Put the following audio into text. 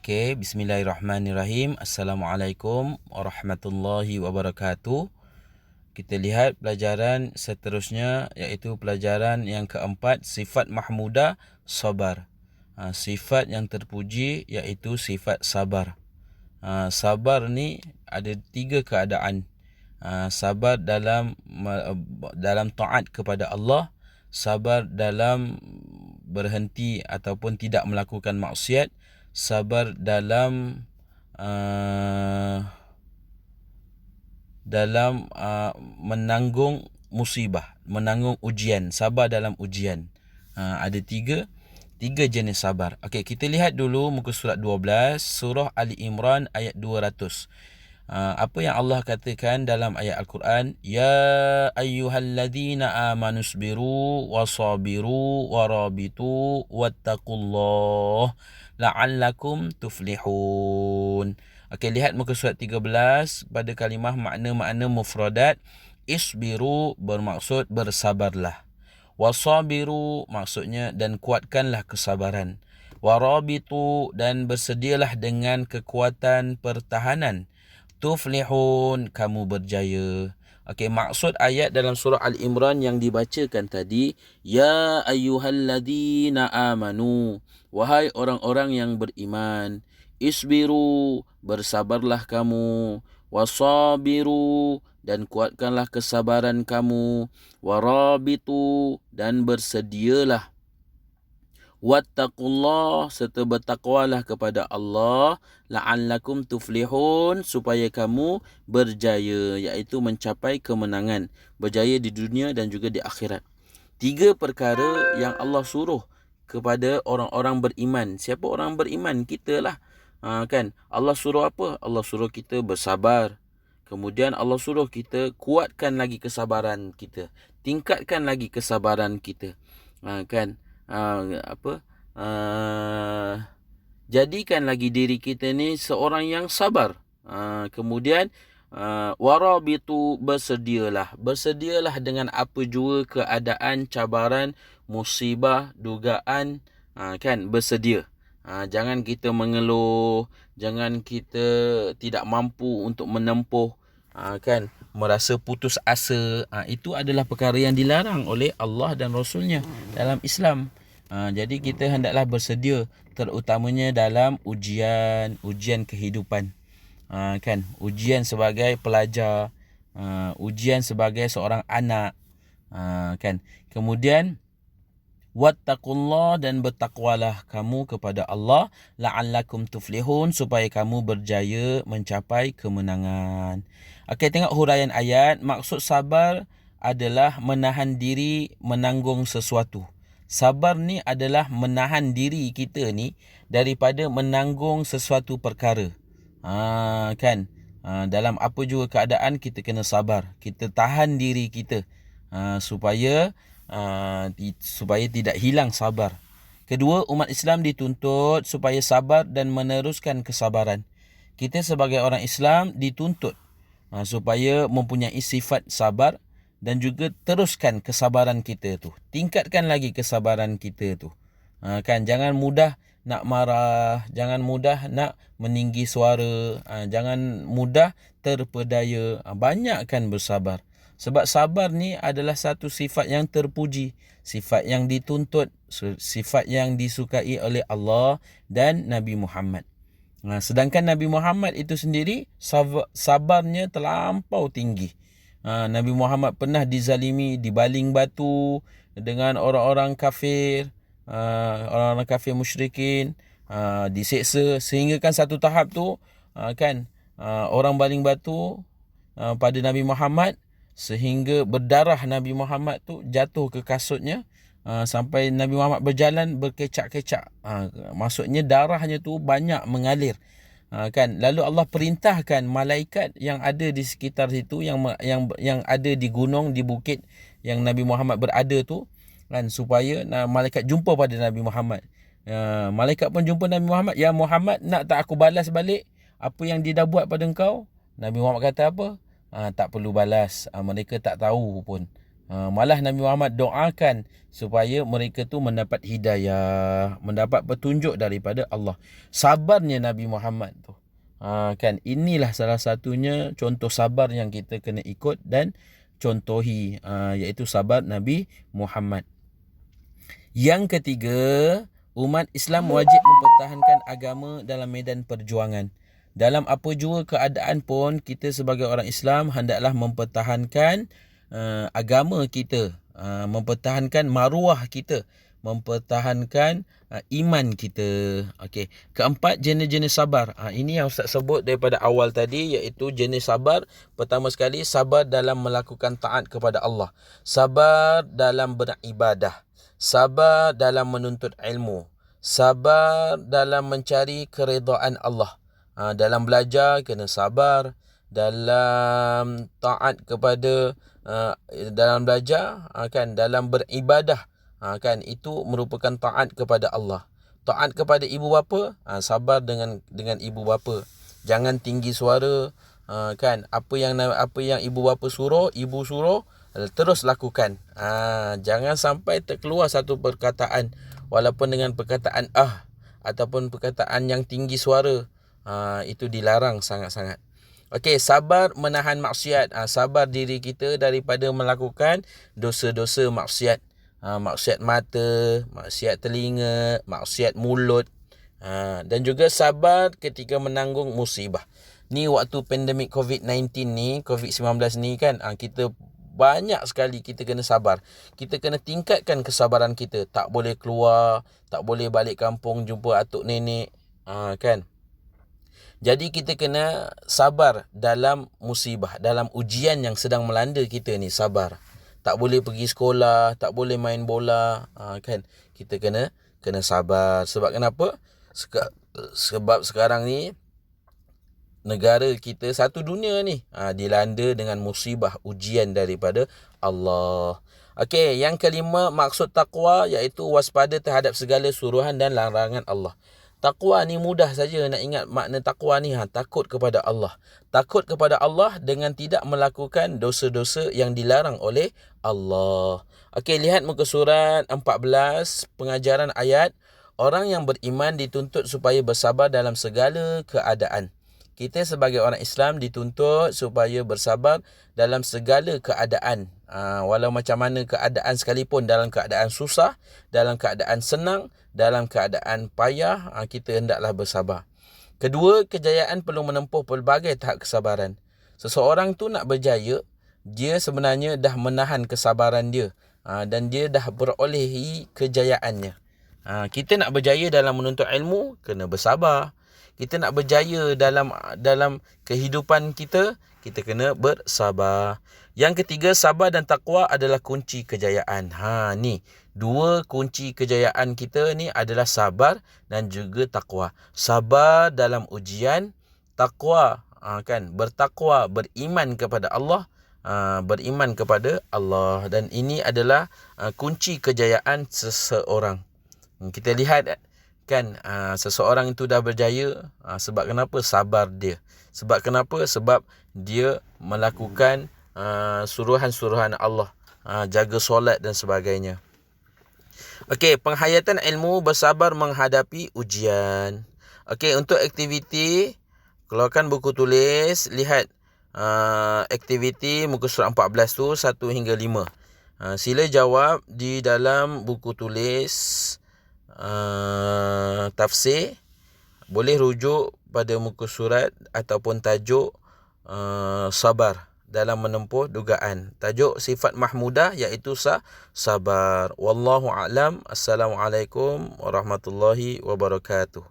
Okey, bismillahirrahmanirrahim. Assalamualaikum warahmatullahi wabarakatuh. Kita lihat pelajaran seterusnya, iaitu pelajaran yang keempat, sifat mahmudah sabar. Sifat yang terpuji iaitu sifat sabar. Sabar ni ada 3 keadaan. Sabar dalam taat kepada Allah, sabar dalam berhenti ataupun tidak melakukan maksiat, sabar dalam menanggung musibah, menanggung ujian, sabar dalam ujian. Ada tiga jenis sabar. Okey, kita lihat dulu muka surat 12, surah Ali Imran ayat 200. Apa yang Allah katakan dalam ayat Al-Quran? Ya ayyuhalladzina amanusbiru wasabiru warabitu wattaqullah la'allakum tuflihun. Okey, lihat muka surat 13 pada kalimah makna-makna mufradat. Isbiru bermaksud bersabarlah. Wasabiru maksudnya dan kuatkanlah kesabaran. Warabitu dan bersedialah dengan kekuatan pertahanan. Tuflihun, kamu berjaya. Okey, maksud ayat dalam surah Al-Imran yang dibacakan tadi, ya ayyuhalladzina amanu, wahai orang-orang yang beriman, isbiru, bersabarlah kamu, wasabiru, dan kuatkanlah kesabaran kamu, warabitu, dan bersedialah, wattaqullah, serta bertakwalah kepada Allah, la'allakum tuflihun, supaya kamu berjaya, iaitu mencapai kemenangan, berjaya di dunia dan juga di akhirat. 3 perkara yang Allah suruh kepada orang-orang beriman. Siapa orang beriman? Kita lah. Kan? Allah suruh apa? Allah suruh kita bersabar. Kemudian Allah suruh kita kuatkan lagi kesabaran kita, tingkatkan lagi kesabaran kita. Kan? Jadikan lagi diri kita ni seorang yang sabar. Kemudian warabitu, bersedialah dengan apa jua keadaan, cabaran, musibah, dugaan, kan, bersedia. Jangan kita mengeluh, jangan kita tidak mampu untuk menempuh, kan, merasa putus asa. Itu adalah perkara yang dilarang oleh Allah dan Rasulnya dalam Islam. Jadi kita hendaklah bersedia, terutamanya dalam ujian kehidupan. Kan, ujian sebagai pelajar, ujian sebagai seorang anak, kan. Kemudian wattaqullah, dan bertakwalah kamu kepada Allah, la'allakum tuflihun, supaya kamu berjaya mencapai kemenangan. Okey, tengok huraian ayat. Maksud sabar adalah menahan diri menanggung sesuatu. Sabar ni adalah menahan diri kita ni daripada menanggung sesuatu perkara. Kan, dalam apa juga keadaan kita kena sabar. Kita tahan diri kita supaya tidak hilang sabar. Kedua, umat Islam dituntut supaya sabar dan meneruskan kesabaran. Kita sebagai orang Islam dituntut supaya mempunyai sifat sabar dan juga teruskan kesabaran kita tu. Tingkatkan lagi kesabaran kita tu. Kan, jangan mudah nak marah, jangan mudah nak meninggi suara, jangan mudah terpedaya. Banyakkan bersabar. Sebab sabar ni adalah satu sifat yang terpuji, sifat yang dituntut, sifat yang disukai oleh Allah dan Nabi Muhammad. Sedangkan Nabi Muhammad itu sendiri sabarnya terlampau tinggi. Nabi Muhammad pernah dizalimi, dibaling batu dengan orang-orang kafir, orang-orang kafir musyrikin, diseksa sehingga kan satu tahap tu, kan, orang baling batu pada Nabi Muhammad sehingga berdarah Nabi Muhammad tu jatuh ke kasutnya, sampai Nabi Muhammad berjalan berkecak-kecak. Maksudnya darahnya tu banyak mengalir. Kan, lalu Allah perintahkan malaikat yang ada di sekitar situ, yang ada di gunung, di bukit yang Nabi Muhammad berada tu, kan, supaya malaikat jumpa pada Nabi Muhammad. Malaikat pun jumpa Nabi Muhammad. Ya Muhammad, nak tak aku balas balik apa yang dia dah buat pada engkau? Nabi Muhammad kata apa? Tak perlu balas. Mereka tak tahu pun. Malah Nabi Muhammad doakan supaya mereka tu mendapat hidayah, mendapat petunjuk daripada Allah. Sabarnya Nabi Muhammad tu. Kan inilah salah satunya contoh sabar yang kita kena ikut dan contohi, iaitu sabar Nabi Muhammad. Yang ketiga, umat Islam wajib mempertahankan agama dalam medan perjuangan. Dalam apa jua keadaan pun, kita sebagai orang Islam hendaklah mempertahankan agama kita, mempertahankan maruah kita, mempertahankan iman kita. Okey. Keempat, jenis-jenis sabar. Ini yang Ustaz sebut daripada awal tadi, iaitu jenis sabar. Pertama sekali, sabar dalam melakukan taat kepada Allah. Sabar dalam beribadah. Sabar dalam menuntut ilmu. Sabar dalam mencari keredaan Allah. Dalam belajar kena sabar. Dalam taat kepada dalam belajar, kan, dalam beribadah, kan, itu merupakan taat kepada Allah. Taat kepada ibu bapa, sabar dengan ibu bapa. Jangan tinggi suara, kan, apa yang ibu bapa suruh, ibu suruh, terus lakukan. Jangan sampai terkeluar satu perkataan walaupun dengan perkataan ataupun perkataan yang tinggi suara. Itu dilarang sangat-sangat. Okey, sabar menahan maksiat. Sabar diri kita daripada melakukan dosa-dosa maksiat. Maksiat mata, maksiat telinga, maksiat mulut. Dan juga sabar ketika menanggung musibah. Ni waktu pandemik COVID-19 ni, COVID-19 ni kan, kita banyak sekali kita kena sabar. Kita kena tingkatkan kesabaran kita. Tak boleh keluar, tak boleh balik kampung jumpa atuk nenek, kan. Jadi kita kena sabar dalam musibah, dalam ujian yang sedang melanda kita ni, sabar. Tak boleh pergi sekolah, tak boleh main bola, kan. Kita kena sabar. Sebab kenapa? Sebab sekarang ni negara kita, satu dunia ni, dilanda dengan musibah, ujian daripada Allah. Okey, yang kelima, maksud takwa iaitu waspada terhadap segala suruhan dan larangan Allah. Takwa ni mudah saja nak ingat makna takwa ni, takut kepada Allah. Takut kepada Allah dengan tidak melakukan dosa-dosa yang dilarang oleh Allah. Okey, lihat muka surat 14, pengajaran ayat. Orang yang beriman dituntut supaya bersabar dalam segala keadaan. Kita sebagai orang Islam dituntut supaya bersabar dalam segala keadaan. Walau macam mana keadaan sekalipun, dalam keadaan susah, dalam keadaan senang, dalam keadaan payah, kita hendaklah bersabar. Kedua, kejayaan perlu menempuh pelbagai tahap kesabaran. Seseorang tu nak berjaya, dia sebenarnya dah menahan kesabaran dia, dan dia dah berolehi kejayaannya. Kita nak berjaya dalam menuntut ilmu, kena bersabar. Kita nak berjaya dalam kehidupan kita, kita kena bersabar. Yang ketiga, sabar dan takwa adalah kunci kejayaan. Ni dua kunci kejayaan kita ni adalah sabar dan juga takwa. Sabar dalam ujian, takwa, kan, bertakwa, beriman kepada Allah, dan ini adalah kunci kejayaan seseorang. Kita lihat, kan, seseorang itu dah berjaya, sebab kenapa? Sabar dia. Sebab kenapa? Sebab dia melakukan suruhan-suruhan Allah, jaga solat dan sebagainya. Okey, penghayatan ilmu, bersabar menghadapi ujian. Okey, untuk aktiviti, keluarkan buku tulis, lihat aktiviti muka surat 14 tu 1 hingga 5. Sila jawab di dalam buku tulis tafsir. Boleh rujuk pada muka surat ataupun tajuk sabar dalam menempuh dugaan. Tajuk sifat mahmudah iaitu sabar. Wallahu a'lam. Assalamualaikum warahmatullahi wabarakatuh.